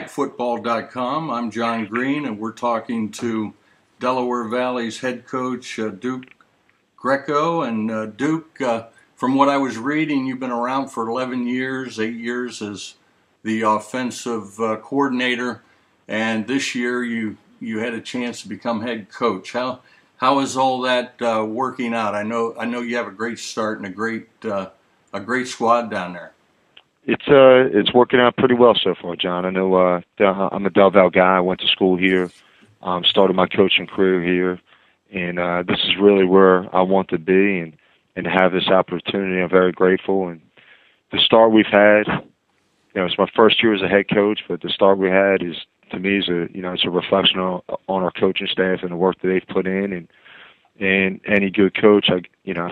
MACfootball.com. I'm John Green, and we're talking to Delaware Valley's head coach, Duke Greco. And Duke, from what I was reading, you've been around for 11 years, 8 years as the offensive coordinator, and this year you had a chance to become head coach. How is all that working out? I know you have a great start and a great squad down there. It's working out pretty well so far, John. I know I'm a DelVal guy. I went to school here, started my coaching career here, and this is really where I want to be and to have this opportunity. I'm very grateful. And the start we've had, it's my first year as a head coach, but the start we had is, to me, it's a reflection on our coaching staff and the work that they've put in. And any good coach, I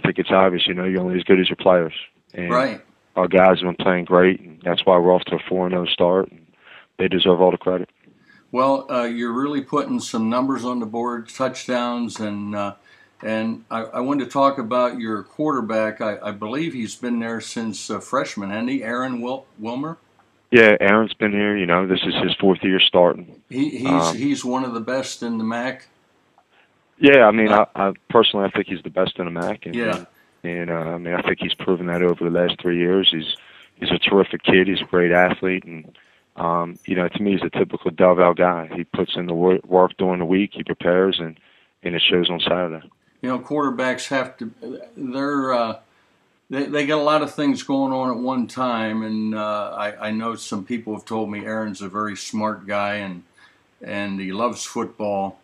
think it's obvious, you're only as good as your players. And right. Our guys have been playing great, and that's why we're off to a 4-0 start. And they deserve all the credit. Well, you're really putting some numbers on the board, touchdowns, and I wanted to talk about your quarterback. I believe he's been there since freshman, hasn't he? Aaron Wilmer? Yeah, Aaron's been here. This is his 4th year starting. He's one of the best in the MAC. Yeah, I personally, I think he's the best in the MAC. And, yeah. And I think he's proven that over the last 3 years. He's a terrific kid. He's a great athlete, and to me, he's a typical DelVal guy. He puts in the work during the week. He prepares, and it shows on Saturday. Quarterbacks have to. They get a lot of things going on at one time, and I know some people have told me Aaron's a very smart guy, and he loves football,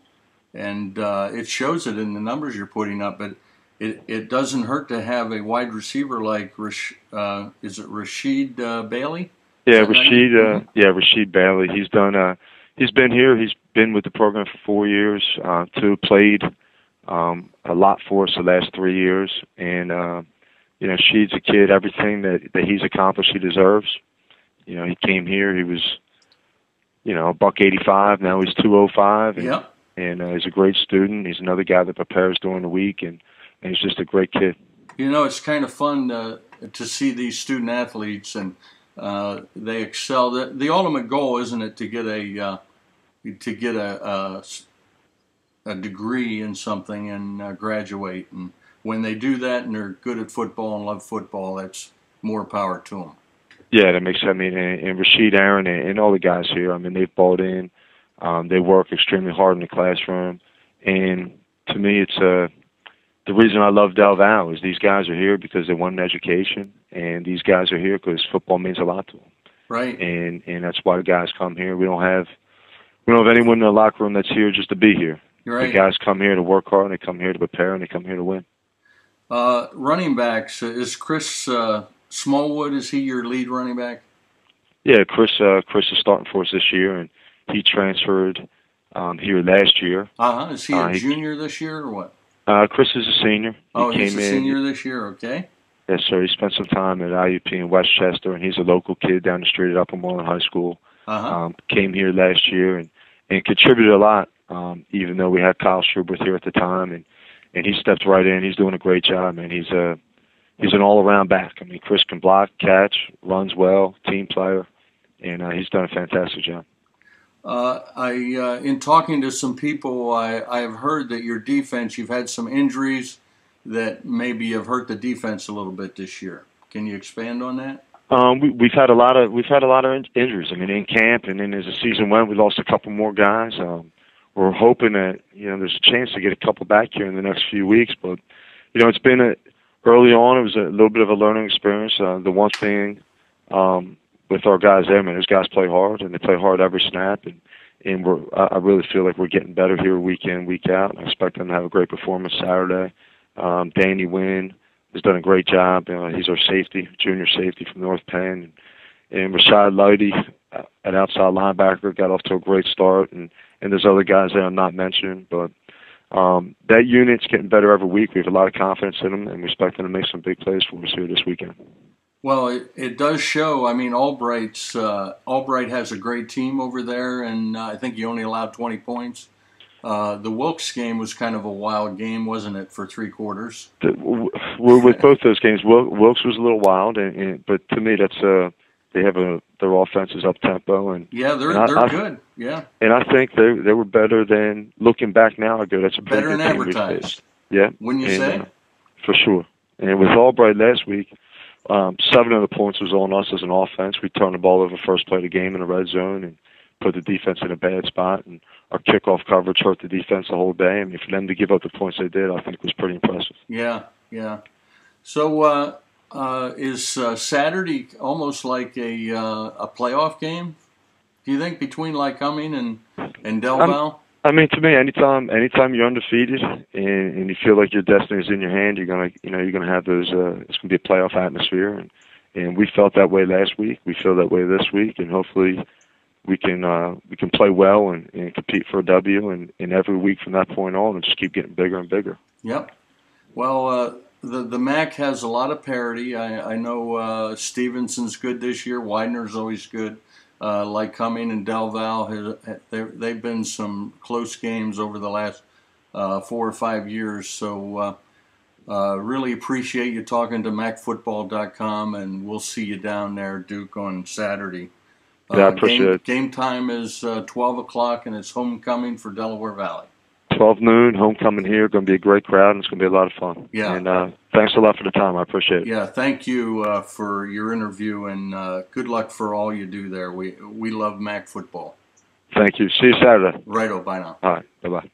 and it shows it in the numbers you're putting up, but. It doesn't hurt to have a wide receiver like is it Rashid Bailey? Yeah, Rashid Bailey. He's done. He's been here. He's been with the program for 4 years. Played a lot for us the last 3 years, and Rashid's a kid. Everything that he's accomplished, he deserves. He came here. He was, $185. Now he's 205. And, yep. And he's a great student. He's another guy that prepares during the week, and he's just a great kid. It's kind of fun to see these student athletes, and they excel. The ultimate goal, isn't it, to get a degree in something and graduate. And when they do that and they're good at football and love football, that's more power to them. Yeah, that makes sense. And Rashid, Aaron, and all the guys here, they've bought in. They work extremely hard in the classroom, and to me, it's the reason I love DelVal is these guys are here because they want an education, and these guys are here because football means a lot to them. Right. And that's why the guys come here. We don't have anyone in the locker room that's here just to be here. You're right. The guys come here to work hard, and they come here to prepare, and they come here to win. Running backs, is Chris Smallwood, is he your lead running back? Yeah, Chris is starting for us this year, and he transferred here last year. Is he a junior this year or what? Chris is a senior. He's a senior this year, okay. Yes, sir. He spent some time at IUP in Westchester, and he's a local kid down the street at Upper Moreland High School. Came here last year and contributed a lot, even though we had Kyle Schubert here at the time, and he stepped right in. He's doing a great job, man. He's an all-around back. Chris can block, catch, runs well, team player, and he's done a fantastic job. In talking to some people, I have heard that your defense, you've had some injuries that maybe have hurt the defense a little bit this year. Can you expand on that? We've had a lot of injuries. In camp, and then as the season went, we lost a couple more guys. We're hoping that there's a chance to get a couple back here in the next few weeks. But it's been early on. It was a little bit of a learning experience. The one thing. With our guys there, those guys play hard, and they play hard every snap, and I really feel like we're getting better here week in, week out. I expect them to have a great performance Saturday. Danny Wynn has done a great job. He's our safety, junior safety from North Penn, and Rashad Lighty at outside linebacker got off to a great start, and there's other guys there I'm not mentioning, but that unit's getting better every week. We have a lot of confidence in them, and we expect them to make some big plays for us here this weekend. Well, it does show. Albright has a great team over there, and I think you only allowed 20 points. The Wilkes game was kind of a wild game, wasn't it, for 3 quarters? With both those games, Wilkes was a little wild, but to me, They have their offense is up tempo, and yeah, they're good. Yeah, and I think they were better than, looking back now. I go, that's a pretty better good than team we advertised. faced. Yeah, Wouldn't you say? For sure. And with Albright last week, 7 of the points was on us as an offense. We turned the ball over first play of the game in the red zone and put the defense in a bad spot. And our kickoff coverage hurt the defense the whole day. I mean, for them to give up the points they did, I think was pretty impressive. Yeah, yeah. So is Saturday almost like a playoff game? Do you think, between Lycoming and DelVal? I mean, to me, anytime you're undefeated and you feel like your destiny is in your hand, you're gonna have those. It's gonna be a playoff atmosphere, and we felt that way last week. We feel that way this week, and hopefully we can play well and compete for a W, and every week from that point on, and just keep getting bigger and bigger. Yep. Well, the MAC has a lot of parity. I know Stevenson's good this year. Widener's always good. Lycoming and DelVal, they've been some close games over the last 4 or 5 years. So really appreciate you talking to MacFootball.com, and we'll see you down there, Duke, on Saturday. Yeah, I appreciate it. Game time is 12 o'clock, and it's homecoming for Delaware Valley. 12 noon, homecoming here. Going to be a great crowd, and it's going to be a lot of fun. Yeah. And thanks a lot for the time. I appreciate it. Yeah, thank you for your interview, and good luck for all you do there. We love MAC football. Thank you. See you Saturday. Righto, bye now. All right, bye-bye.